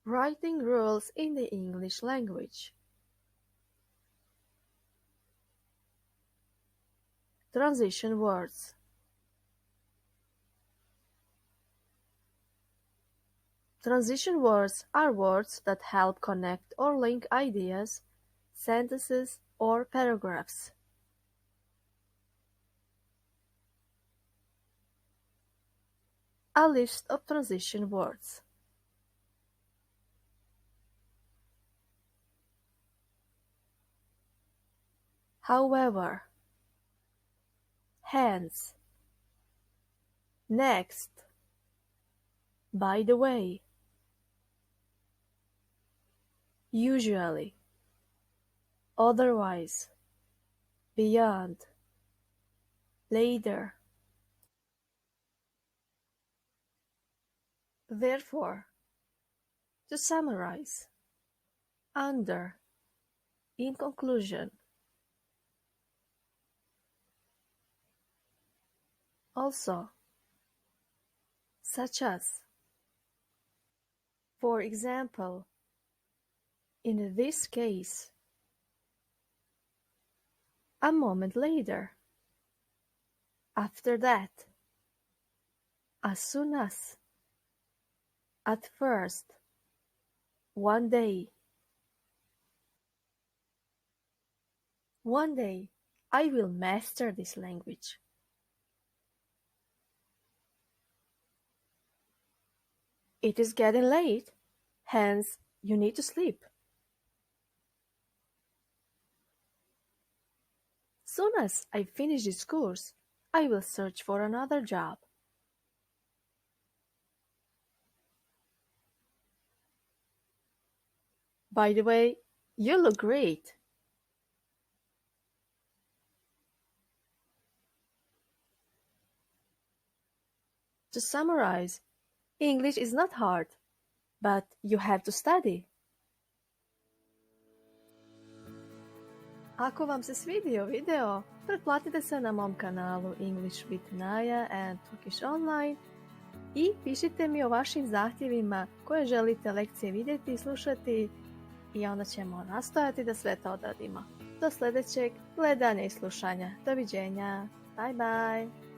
Writing rules in the English language. Transition words. Transition words are words that help connect or link ideas, sentences, or paragraphs. A list of transition words. However, hence, next, by the way, usually, otherwise, beyond, later. Therefore, to summarize, under, in conclusion. Also, such as, for example, in this case, a moment later, after that, as soon as, at first, one day. One day I will master this language. It is getting late, hence you need to sleep. Soon as I finish this course, I will search for another job. By the way, you look great. To summarize, English is not hard, but you have to study. Ako vam se svidio video, pretplatite se na mom kanalu English with Naya and Turkish Online i pišite mi o vašim zahtjevima koje želite lekcije vidjeti i slušati i onda ćemo nastojati da sve to odradimo. Do sljedećeg gledanja i slušanja. Doviđenja. Bye bye.